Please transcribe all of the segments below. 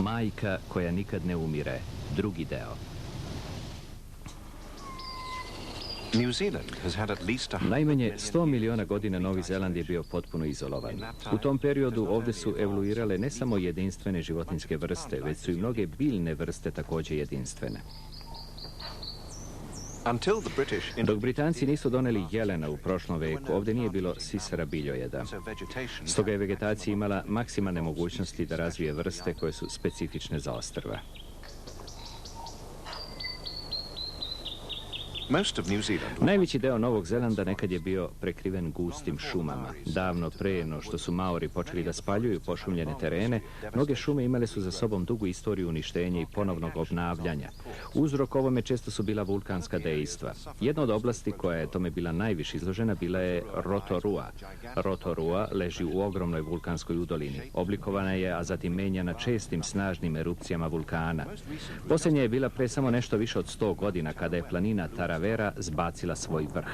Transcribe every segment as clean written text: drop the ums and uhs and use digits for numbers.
Majka koja nikad ne umire, drugi deo. Najmanje 100 miliona godina Novi Zeland je bio potpuno izolovan. U tom periodu ovdje su evoluirale ne samo jedinstvene životinjske vrste, već su i mnoge biljne vrste također jedinstvene. Dok Britanci nisu doneli jelena u prošlom veku, ovdje nije bilo sisara biljojeda. Stoga je vegetacija imala maksimalne mogućnosti da razvije vrste koje su specifične za ostrva. Najveći deo Novog Zelanda nekad je bio prekriven gustim šumama. Davno pre no što su Maori počeli da spaljuju pošumljene terene, mnoge šume imale su za sobom dugu istoriju uništenja i ponovnog obnavljanja. Uzrok ovome često su bila vulkanska dejstva. Jedna od oblasti koja je tome bila najviše izložena bila je Rotorua. Rotorua leži u ogromnoj vulkanskoj udolini. Oblikovana je, a zatim menjana čestim snažnim erupcijama vulkana. Posljednja je bila pre samo nešto više od 100 godina kada je planina Taravera zbacila svoj vrh.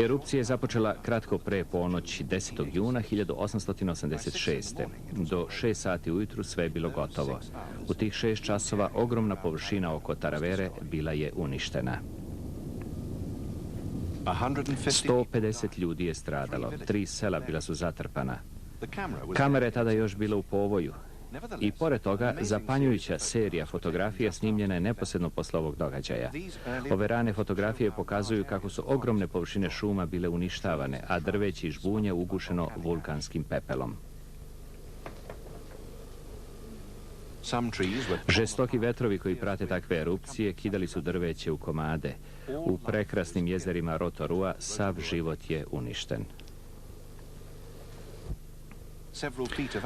Erupcija je započela kratko pre ponoći 10. juna 1886. Do 6 sati ujutru sve je bilo gotovo. U tih 6 časova ogromna površina oko Taravere bila je uništena. 150 ljudi je stradalo, 3 sela bila su zatrpana. Kamera je tada još bila u povoju. I pored toga, zapanjujuća serija fotografija snimljena je neposredno posle ovog događaja. Ove rane fotografije pokazuju kako su ogromne površine šuma bile uništavane, a drveće i žbunje ugušeno vulkanskim pepelom. Žestoki vetrovi koji prate takve erupcije kidali su drveće u komade. U prekrasnim jezerima Rotorua sav život je uništen.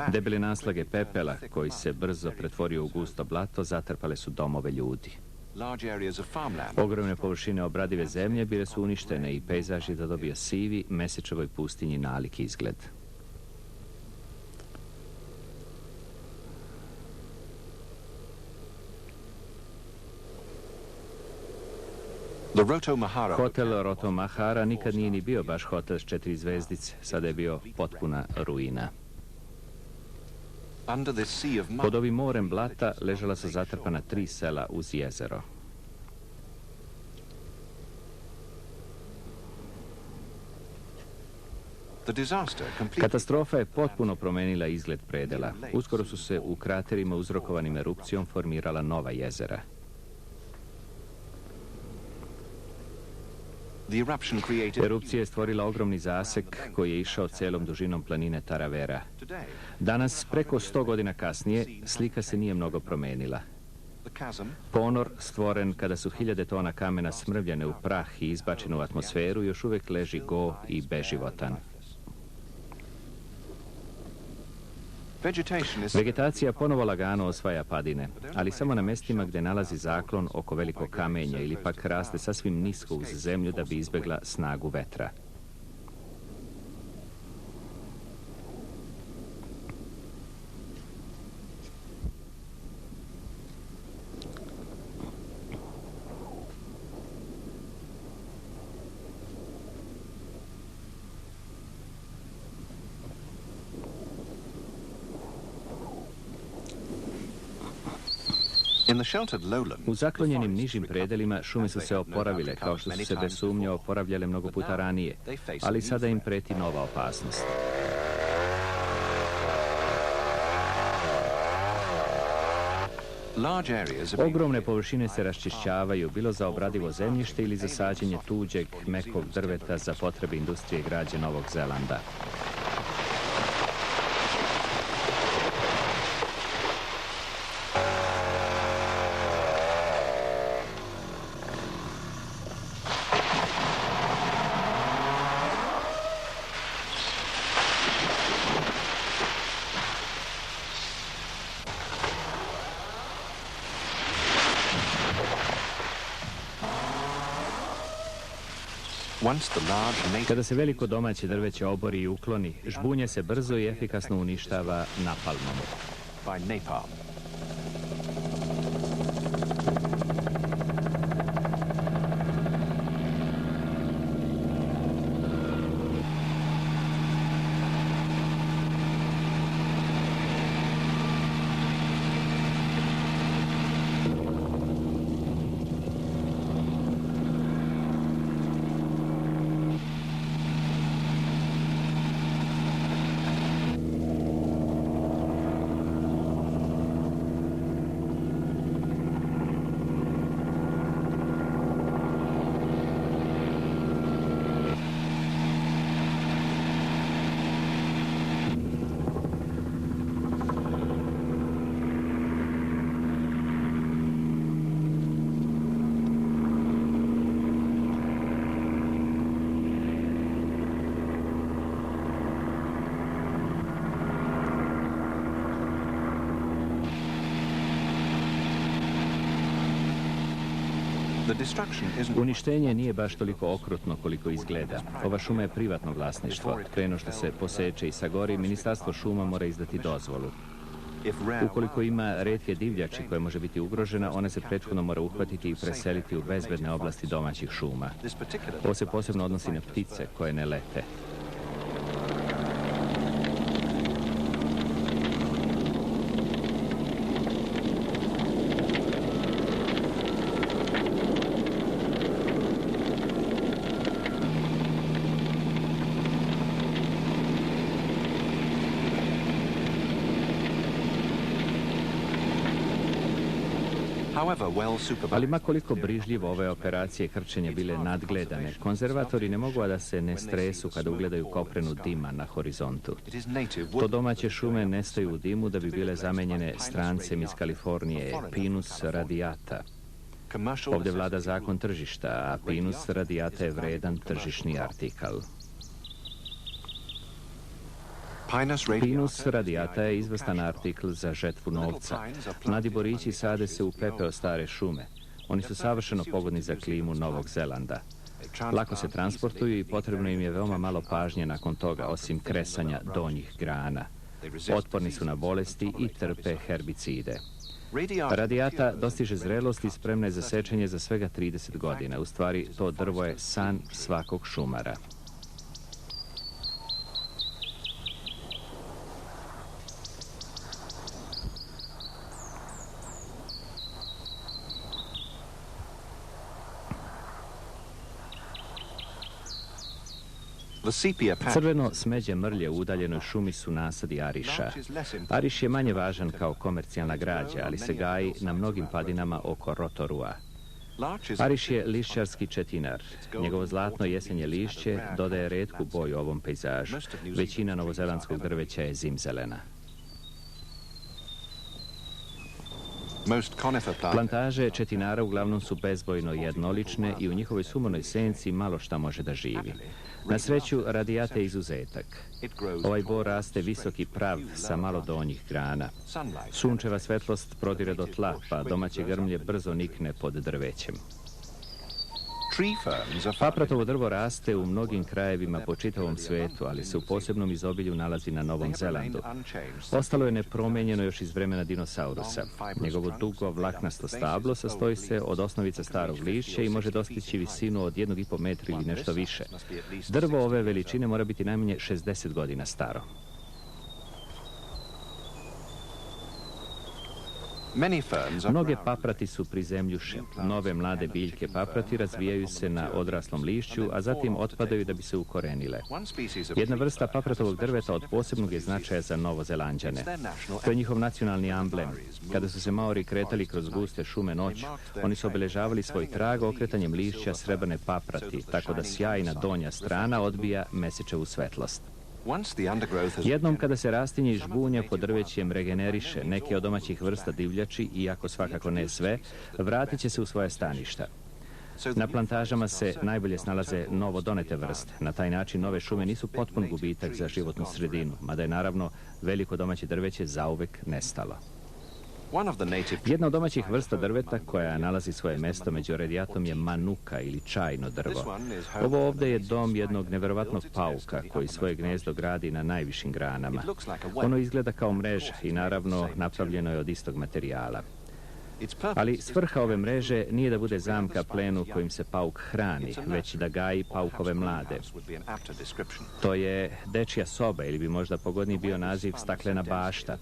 Debele naslage pepela, koji se brzo pretvorio u gusto blato, zatrpale su domove ljudi. Ogromne površine obradive zemlje bile su uništene i pejzaž je zadobio sivi, mesečevoj pustinji nalik izgled. Hotel Roto Mahara nikad nije ni bio baš hotel s 4 zvezdice, sada je bio potpuna ruina. Pod ovim morem blata ležala su zatrpana 3 sela uz jezero. Katastrofa je potpuno promenila izgled predela. Uskoro su se u kraterima uzrokovanim erupcijom formirala nova jezera. Erupcija je stvorila ogromni zasek koji je išao celom dužinom planine Taravera. Danas, preko 100 godina kasnije, slika se nije mnogo promenila. Ponor, stvoren kada su 1000 tona kamena smrvljene u prah i izbačene u atmosferu, još uvek leži go i beživotan. Vegetacija ponovo lagano osvaja padine, ali samo na mestima gde nalazi zaklon oko velikog kamenja ili pak raste sasvim nisko uz zemlju da bi izbegla snagu vetra. U zaklonjenim nižim predelima šume su se oporavile, kao što su se bez sumnje oporavljale mnogo puta ranije, ali sada im preti nova opasnost. Ogromne površine se raščišćavaju, bilo za obradivo zemljište ili za sađenje tuđeg, mekog drveta za potrebe industrije građe Novog Zelanda. Kada se veliko domaće drveće obori i ukloni, žbunje se brzo i efikasno uništava napalmom. Uništenje nije baš toliko okrutno koliko izgleda. Ova šuma je privatno vlasništvo. Pre no što se poseče i sagori, Ministarstvo šuma mora izdati dozvolu. Ukoliko ima retke divljači koja može biti ugrožena, ona se prethodno mora uhvatiti i preseliti u bezbedne oblasti domaćih šuma. Ovo se posebno odnosi na ptice koje ne lete. Ali makoliko brižljivo ove operacije krčenja bile nadgledane, konzervatori ne mogu da se ne stresu kada ugledaju koprenu dima na horizontu. To domaće šume nestaju u dimu da bi bile zamenjene strancem iz Kalifornije, Pinus radiata. Ovdje vlada zakon tržišta, a Pinus radiata je vredan tržišni artikal. Pinus radiata je izvrstan artikl za žetvu novca. Mladi borići sade se u pepeo stare šume. Oni su savršeno pogodni za klimu Novog Zelanda. Lako se transportuju i potrebno im je veoma malo pažnje nakon toga, osim kresanja donjih grana. Otporni su na bolesti i trpe herbicide. Radiata dostiže zrelost i spremna je za sečenje za svega 30 godina. U stvari, to drvo je san svakog šumara. Crveno smeđe mrlje u udaljenoj šumi su nasadi ariša. Ariš je manje važan kao komercijalna građa, ali se gaji na mnogim padinama oko Rotorua. Ariš je lišćarski četinar. Njegovo zlatno jesenje lišće dodaje retku boju ovom pejzažu. Većina novozelandskog drveća je zimzelena. Plantaže četinara uglavnom su bezbojno jednolične i u njihovoj sumornoj senci malo šta može da živi. Na sreću, radijata je izuzetak. Ovaj bor raste visoki prav sa malo donjih grana. Sunčeva svetlost prodire do tla, pa domaće grmlje brzo nikne pod drvećem. Papratovo drvo raste u mnogim krajevima po čitavom svetu, ali se u posebnom izobilju nalazi na Novom Zelandu. Ostalo je nepromenjeno još iz vremena dinosaurusa. Njegovo dugo vlaknasto stablo sastoji se od osnovica starog lišća i može dostići visinu od 1,5 metra ili nešto više. Drvo ove veličine mora biti najmanje 60 godina staro. Mnoge paprati su prizemljuše. Nove mlade biljke paprati razvijaju se na odraslom lišću, a zatim otpadaju da bi se ukorenile. Jedna vrsta papratovog drveta od posebnog je značaja za Novozelanđane. To je njihov nacionalni amblem. Kada su se Maori kretali kroz guste šume noću, oni su obeležavali svoj trag okretanjem lišća srebrne paprati, tako da sjajna donja strana odbija mesečevu svetlost. Jednom kada se rastinje i žbunja pod drvećem regeneriše neke od domaćih vrsta divljači, iako svakako ne sve, vratit će se u svoje staništa. Na plantažama se najbolje snalaze novo donete vrste. Na taj način nove šume nisu potpun gubitak za životnu sredinu, mada je naravno veliko domaće drveće zauvek nestalo. Jedna od domaćih vrsta drveta koja nalazi svoje mesto među radijatom je manuka ili čajno drvo. Ovo ovdje je dom jednog neverovatnog pauka koji svoje gnezdo gradi na najvišim granama. Ono izgleda kao mreža i naravno napravljeno je od istog materijala. Ali svrha ove mreže nije da bude zamka plenu kojim se pauk hrani, već da gaji paukove mlade. To je dečija soba ili bi možda pogodniji bio naziv staklena bašta.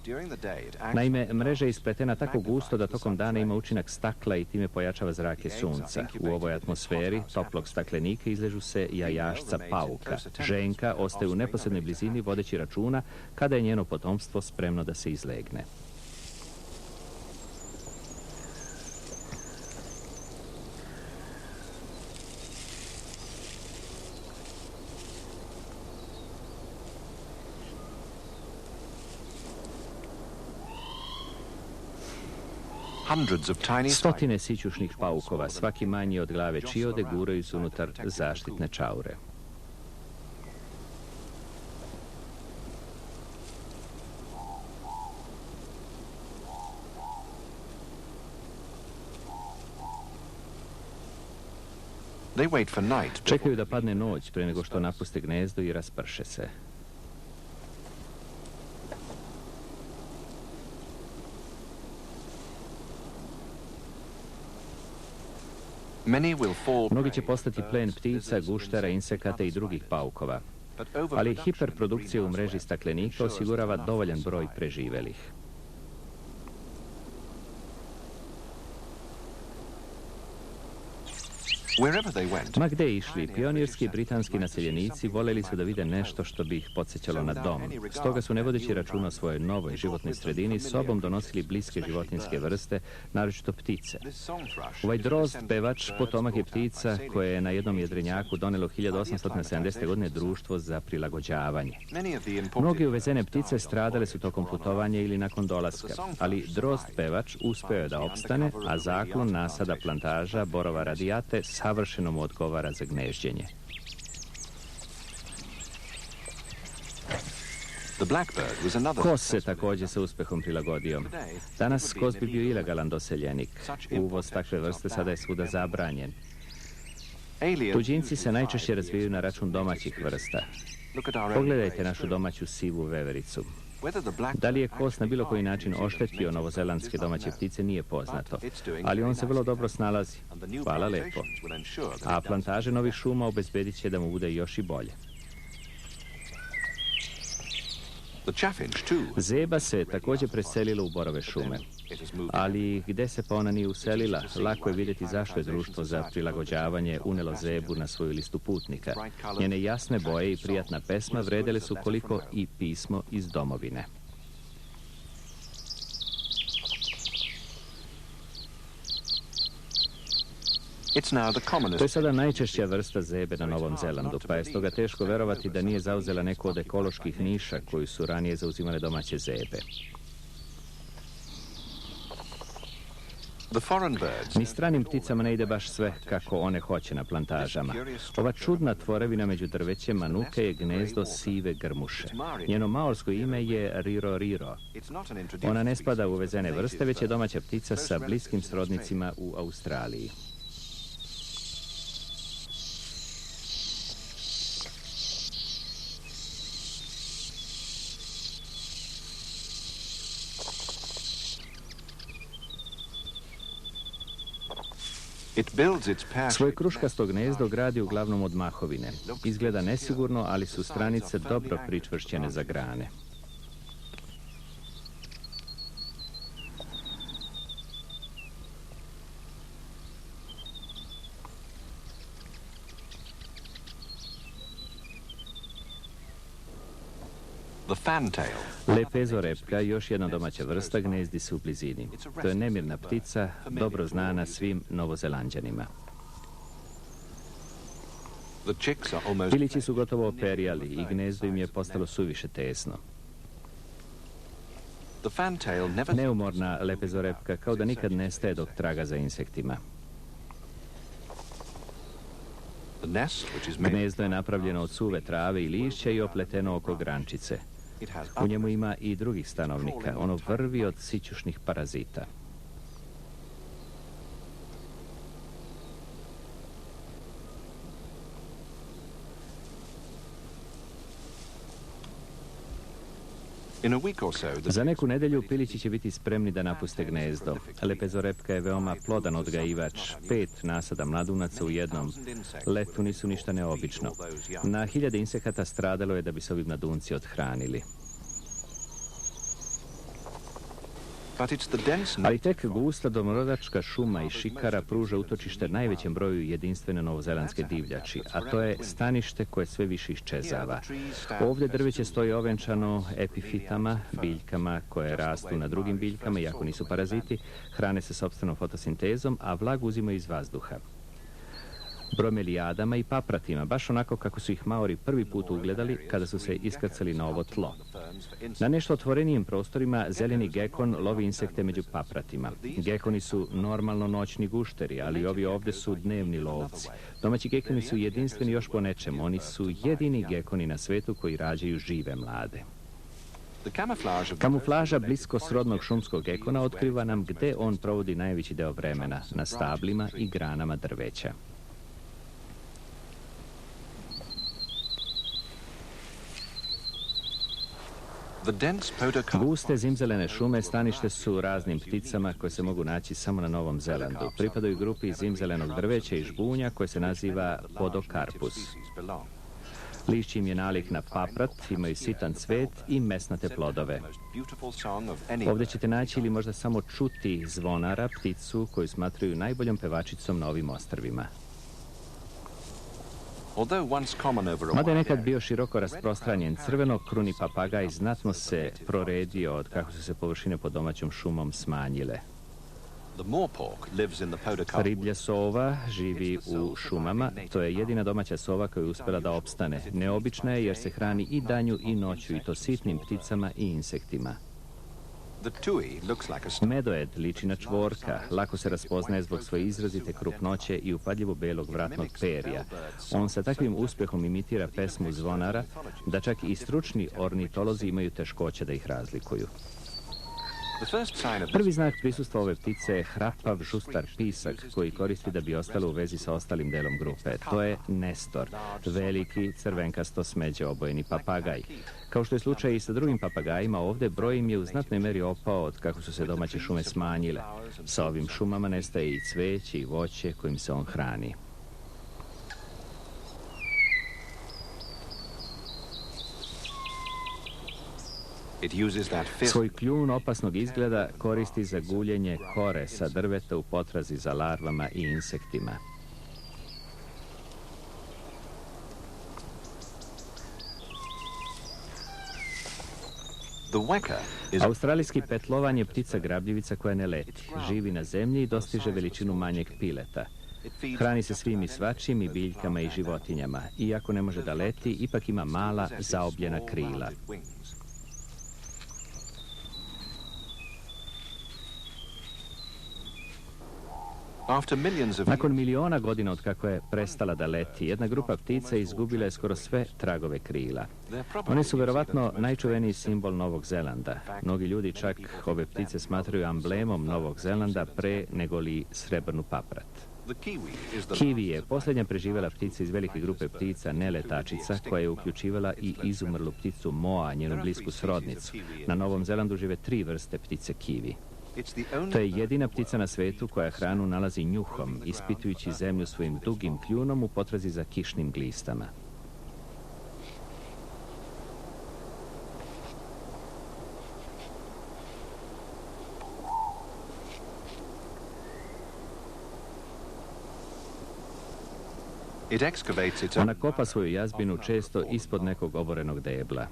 Naime, mreža je ispletena tako gusto da tokom dana ima učinak stakla i time pojačava zrake sunca. U ovoj atmosferi toplog staklenika izležu se jajašca pauka. Ženka ostaje u neposrednoj blizini vodeći računa kada je njeno potomstvo spremno da se izlegne. Stotine sićušnih paukova, svaki manji od glave čiode, guraju se unutar zaštitne čaure. Čekaju da padne noć prije nego što napuste gnezdo i rasprše se. Mnogi će postati plen ptica, guštera, insekata i drugih paukova, ali hiperprodukcija u mreži staklenika osigurava dovoljan broj preživelih. Ma gde išli, pionirski britanski naseljenici voljeli su da vide nešto što bi ih podsjećalo na dom. Stoga su, ne vodeći računa o svojoj novoj životnoj sredini, sobom donosili bliske životinjske vrste, naročito ptice. Ovaj drozd pevač potomak je ptica koje je na jednom jedrenjaku donelo 1870. godine društvo za prilagođavanje. Mnoge uvezene ptice stradale su tokom putovanja ili nakon dolaska, ali drozd pevač uspeo je da opstane, a zaklon nasada plantaža borova radijate savršeno mu odgovara za gnezđenje. Kos se također sa uspehom prilagodio. Danas kos bi bio ilegalan doseljenik. Uvoz takve vrste sada je svuda zabranjen. Tuđinci se najčešće razvijaju na račun domaćih vrsta. Pogledajte našu domaću sivu vevericu. Da li je kos na bilo koji način oštetio novozelandske domaće ptice nije poznato, ali on se vrlo dobro snalazi. Hvala lepo. A plantaže novih šuma obezbedit će da mu bude još i bolje. Zeba se također preselila u borove šume. Ali gde se pa ona nije uselila, lako je vidjeti zašto je društvo za prilagođavanje unelo zebu na svoju listu putnika. Njene jasne boje i prijatna pesma vredele su koliko i pismo iz domovine. To je sada najčešća vrsta zebe na Novom Zelandu, pa je stoga teško verovati da nije zauzela neku od ekoloških niša koju su ranije zauzimale domaće zebe. Ni stranim pticama ne ide baš sve kako one hoće na plantažama. Ova čudna tvorevina među drvećem manuke je gnezdo sive grmuše. Njeno maorsko ime je Riro Riro. Ona ne spada u uvezene vrste, već je domaća ptica sa bliskim srodnicima u Australiji. Svoje kruškasto gnezdo gradi uglavnom od mahovine. Izgleda nesigurno, ali su stranice dobro pričvršćene za grane. Lepezorepka, još jedna domaća vrsta, gnezdi se u blizini. To je nemirna ptica, dobro znana svim Novozelanđanima. Pilići su gotovo operijali i gnezdo im je postalo suviše tesno. Neumorna lepezorepka kao da nikad nestaje dok traga za insektima. Gnezdo je napravljeno od suve trave i lišća i opleteno oko grančice. U njemu ima i drugih stanovnika. Ono vrvi od sićušnih parazita. Za neku nedelju pilići će biti spremni da napuste gnezdo. Lepezorepka je veoma plodan odgajivač. 5 nasada mladunaca u jednom letu nisu ništa neobično. Na hiljade insekata stradalo je da bi se ovi mladunci odhranili. Ali tek gusta domorodačka šuma i šikara pruža utočište najvećem broju jedinstvene novozelandske divljači, a to je stanište koje sve više iščezava. Ovdje drveće stoji ovenčano epifitama, biljkama koje rastu na drugim biljkama, iako nisu paraziti, hrane se sopstvenom fotosintezom, a vlagu uzimaju iz vazduha. Bromelijadama i papratima, baš onako kako su ih Maori prvi put ugledali kada su se iskrcali na ovo tlo. Na nešto otvorenijim prostorima zeleni gekon lovi insekte među papratima. Gekoni su normalno noćni gušteri, ali ovi ovdje su dnevni lovci. Domaći gekoni su jedinstveni još po nečemu. Oni su jedini gekoni na svetu koji rađaju žive mlade. Kamuflaža blisko srodnog šumskog gekona otkriva nam gde on provodi najveći deo vremena, na stablima i granama drveća. Guste zimzelene šume stanište su raznim pticama koje se mogu naći samo na Novom Zelandu. Pripadaju grupi zimzelenog drveća i žbunja koje se naziva podokarpus. Lišć im je nalik na paprat, imaju sitan cvet i mesnate plodove. Ovdje ćete naći ili možda samo čuti zvonara, pticu koju smatraju najboljom pevačicom na ovim ostrvima. Mada je nekad bio široko rasprostranjen, crveno-kruni papagaj znatno se proredio od kako su se površine pod domaćom šumom smanjile. Riblja sova živi u šumama, to je jedina domaća sova koja je uspjela da opstane. Neobična je jer se hrani i danju i noću, i to sitnim pticama i insektima. Medoed liči na čvorka, lako se raspoznaje zbog svoje izrazite krupnoće i upadljivo belog vratnog perja. On sa takvim uspjehom imitira pesmu zvonara, da čak i stručni ornitolozi imaju teškoće da ih razlikuju. Prvi znak prisustva ove ptice je hrapav žustar pisak koji koristi da bi ostalo u vezi sa ostalim delom grupe. To je nestor, veliki crvenkasto smeđe obojeni papagaj. Kao što je slučaj i sa drugim papagajima, ovdje broj im je u znatnoj meri opao od kako su se domaće šume smanjile. Sa ovim šumama nestaje i cveće i voće kojim se on hrani. Svoj kljun opasnog izgleda koristi za guljenje kore sa drveta u potrazi za larvama i insektima. Australijski petlovan je ptica grabljivica koja ne leti. Živi na zemlji i dostiže veličinu manjeg pileta. Hrani se svim i svačim, i biljkama i životinjama. Iako ne može da leti, ipak ima mala zaobljena krila. Nakon miliona godina od kako je prestala da leti, jedna grupa ptica izgubila je skoro sve tragove krila. One su verovatno najčuveniji simbol Novog Zelanda. Mnogi ljudi čak ove ptice smatraju amblemom Novog Zelanda pre nego li srebrnu paprat. Kiwi je posljednja preživjela ptica iz velike grupe ptica neletačica koja je uključivala i izumrlu pticu moa, njenu blisku srodnicu. Na Novom Zelandu žive 3 vrste ptice kiwi. To je jedina ptica na svetu koja hranu nalazi njuhom, ispitujući zemlju svojim dugim kljunom u potrazi za kišnim glistama. Ona kopa svoju jazbinu često ispod nekog oborenog debla.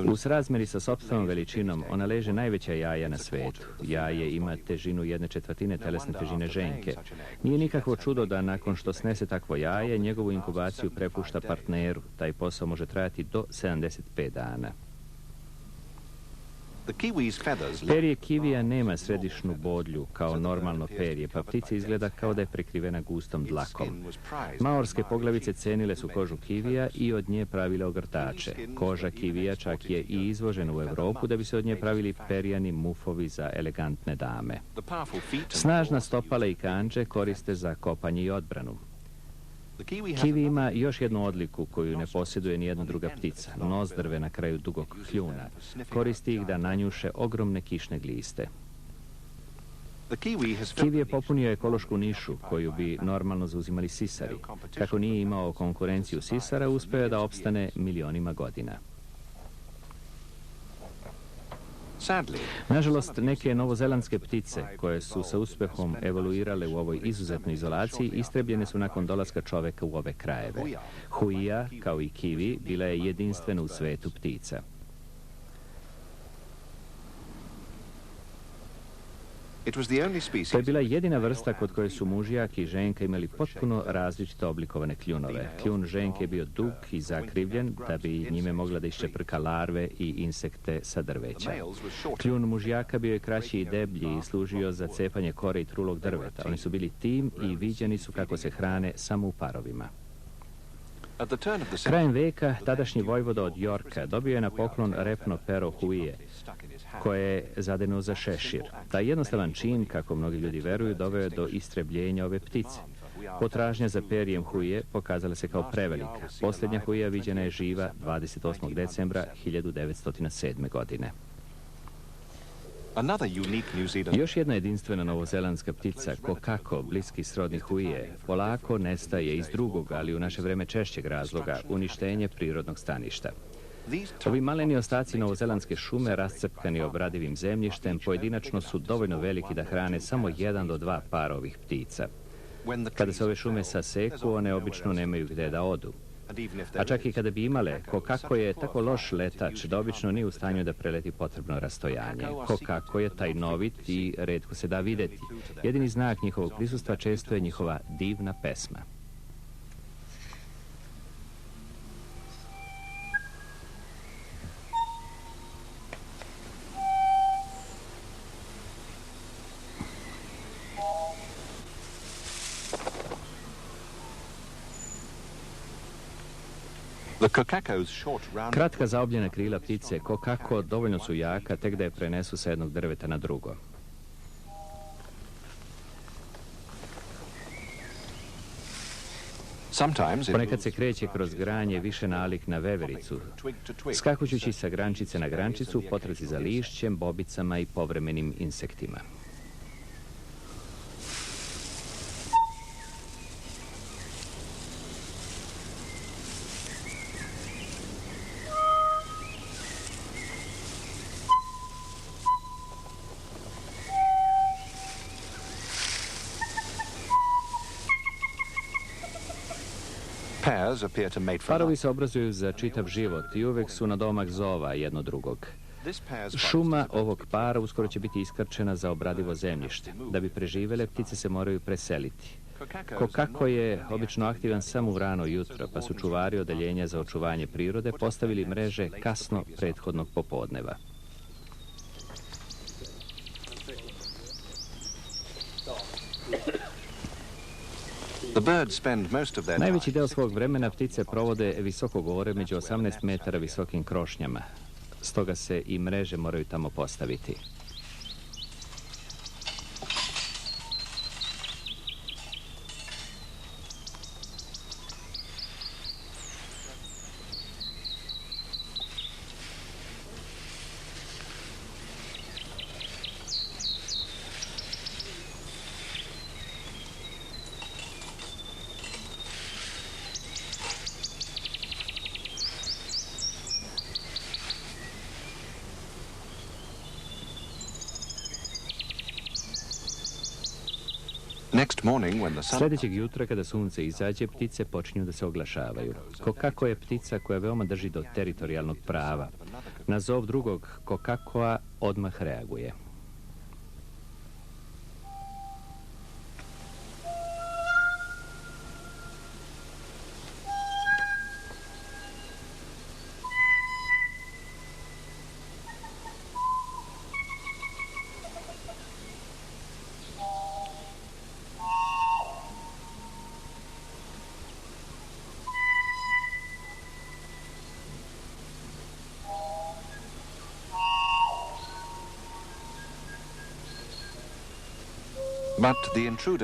U srazmeri sa sopstvenom veličinom, ona leže najveća jaja na svetu. Jaje ima težinu 1/4 telesne težine ženke. Nije nikakvo čudo da nakon što snese takvo jaje, njegovu inkubaciju prepušta partneru. Taj posao može trajati do 75 dana. Perje kivija nema središnu bodlju kao normalno perje, pa ptica izgleda kao da je prekrivena gustom dlakom. Maorske poglavice cenile su kožu kivija i od nje pravile ogrtače. Koža kivija čak je i izvožena u Europu da bi se od nje pravili perjani mufovi za elegantne dame. Snažna stopala i kandže koriste za kopanje i odbranu. Kiwi ima još jednu odliku koju ne posjeduje nijedna druga ptica, nozdrve na kraju dugog kljuna. Koristi ih da nanjuše ogromne kišne gliste. Kiwi je popunio ekološku nišu koju bi normalno zauzimali sisari. Kako nije imao konkurenciju sisara, uspeo je da opstane milionima godina. Nažalost, neke novozelandske ptice, koje su sa uspehom evoluirale u ovoj izuzetnoj izolaciji, istrebljene su nakon dolaska čoveka u ove krajeve. Huia, kao i kiwi, bila je jedinstvena u svetu ptica. To je bila jedina vrsta kod koje su mužjak i ženka imali potpuno različito oblikovane kljunove. Kljun ženke je bio dug i zakrivljen da bi njime mogla da iščeprka larve i insekte sa drveća. Kljun mužjaka bio je kraći i deblji i služio za cepanje kore i trulog drveta. Oni su bili tim i viđeni su kako se hrane samo u parovima. Krajem veka tadašnji vojvoda od Yorka dobio je na poklon repno pero huije, koje je zadeno za šešir. Taj jednostavan čin, kako mnogi ljudi veruju, doveo je do istrebljenja ove ptice. Potražnja za perijem huje pokazala se kao prevelika. Posljednja huja viđena je živa 28. decembra 1907. godine. Još jedna jedinstvena novozelandska ptica, kokako, bliski srodni huje, polako nestaje iz drugog, ali u naše vreme češćeg razloga, uništenje prirodnog staništa. Ovi maleni ostaci novozelandske šume, rascepkani obradivim zemljištem, pojedinačno su dovoljno veliki da hrane samo 1 do 2 para ovih ptica. Kada se ove šume saseku, one obično nemaju gde da odu. A čak i kada bi imale, kokako je tako loš letač da obično nije u stanju da preleti potrebno rastojanje. Kokako je tajnovit i retko se da videti. Jedini znak njihovog prisustva često je njihova divna pesma. Kratka zaobljena krila ptice kokako dovoljno su jaka tek da je prenesu sa jednog drveta na drugo. Ponekad se kreće kroz granje više nalik na vevericu, skakućući sa grančice na grančicu u potrazi za lišćem, bobicama i povremenim insektima. Parovi se obrazuju za čitav život i uvek su na domak zova jedno drugog. Šuma ovog para uskoro će biti iskrčena za obradivo zemljište. Da bi preživele, ptice se moraju preseliti. Kokako je obično aktivan samo u rano jutro, pa su čuvari odeljenja za očuvanje prirode postavili mreže kasno prethodnog popodneva. Najveći deo svog vremena ptice provode visoko gore među 18 metara visokim krošnjama. Stoga se i mreže moraju tamo postaviti. Sljedećeg jutra, kada sunce izađe, ptice počinju da se oglašavaju. Kokako je ptica koja veoma drži do teritorijalnog prava. Na zov drugog kokakoa odmah reaguje.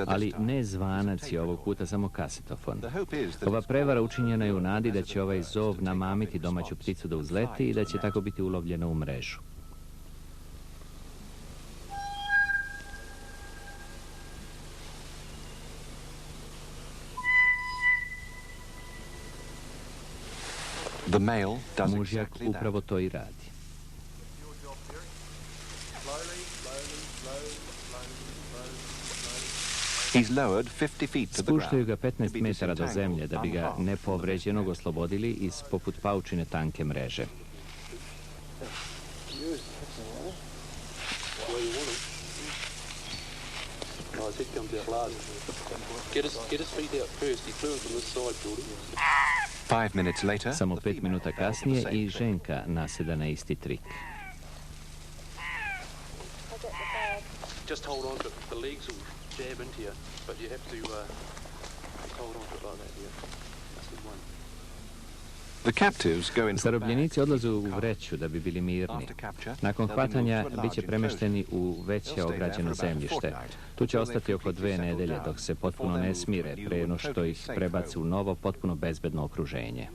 Ali ne zvanac je ovog puta samo kasetofon. Ova prevara učinjena je u nadi da će ovaj zov namamiti domaću pticu da uzleti i da će tako biti ulovljena u mrežu. Mužjak upravo to i radi. Spuštaju ga 15 metara do zemlje da bi ga nepovređenog oslobodili iz poput paučine tanke mreže. Samo 5 minuta kasnije i ženka naseda na isti trik. Jab into you, but you have to hold on to it like that, yeah. That's the one. Zarobljenici odlaze u vreću da bi bili mirni. Nakon hvatanja bit će premešteni u veće ograđeno zemljište. Tu će ostati oko 2 nedelje dok se potpuno ne smire pre no što ih prebaci u novo potpuno bezbedno okruženje.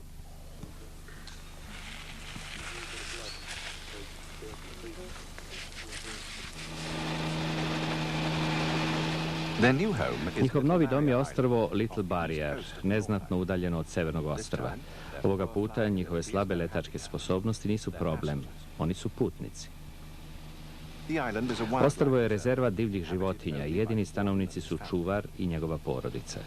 Njihov novi dom je ostrvo Little Barrier, neznatno udaljeno od severnog ostrva. Ovoga puta njihove slabe letačke sposobnosti nisu problem, oni su putnici. Ostrvo je rezerva divljih životinja i jedini stanovnici su čuvar i njegova porodica.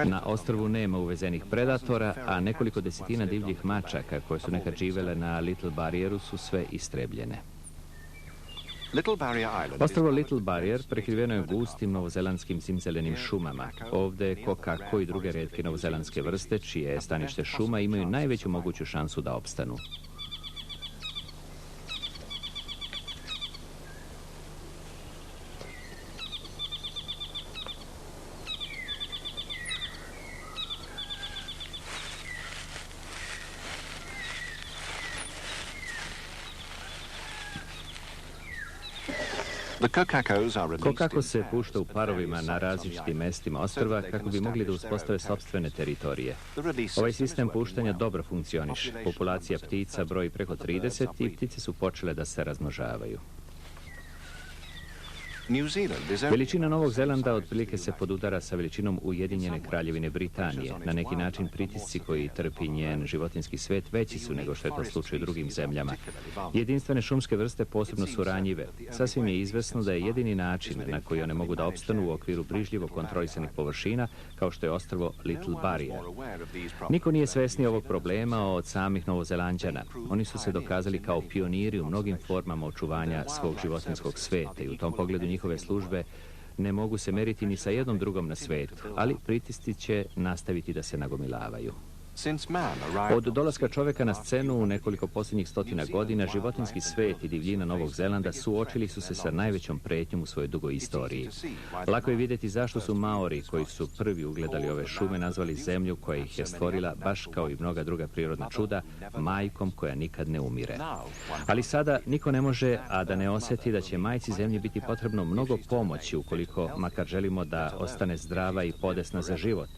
Na ostrvu nema uvezenih predatora, a nekoliko desetina divljih mačaka koje su nekad živele na Little Barrieru su sve istrebljene. Ostrvo Little Barrier prekriveno je gustim novozelandskim zimzelenim šumama. Ovde kokako i druge retke novozelandske vrste, čije je stanište šuma, imaju najveću moguću šansu da opstanu. Kokako se pušta u parovima na različitim mestima ostrva kako bi mogli da uspostave sopstvene teritorije. Ovaj sistem puštanja dobro funkcioniše. Populacija ptica broji preko 30 i ptice su počele da se razmnožavaju. Veličina Novog Zelanda otprilike se podudara sa veličinom Ujedinjene Kraljevine Britanije. Na neki način pritisci koji trpi njen životinjski svet veći su nego što je to slučaj u drugim zemljama. Jedinstvene šumske vrste posebno su ranjive. Sasvim je izvesno da je jedini način na koji one mogu da opstanu u okviru brižljivo kontrolisanih površina, kao što je ostrvo Little Barrier. Niko nije svesniji ovog problema od samih Novozelanđana. Oni su se dokazali kao pioniri u mnogim formama očuvanja svog životinjskog sveta i u tom pogledu njihove službe ne mogu se meriti ni sa jednom drugom na svetu, ali pritisci će nastaviti da se nagomilavaju. Od dolaska čoveka na scenu u nekoliko posljednjih stotina godina, životinjski svet i divljina Novog Zelanda suočili su se sa najvećom pretnjom u svojoj dugoj istoriji. Lako je vidjeti zašto su Maori, koji su prvi ugledali ove šume, nazvali zemlju koja ih je stvorila, baš kao i mnoga druga prirodna čuda, majkom koja nikad ne umire. Ali sada niko ne može, a da ne osjeti da će majci zemlji biti potrebno mnogo pomoći ukoliko makar želimo da ostane zdrava i podesna za život,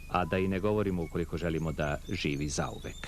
a da i ne govorimo ukoliko želimo da živi zauvek.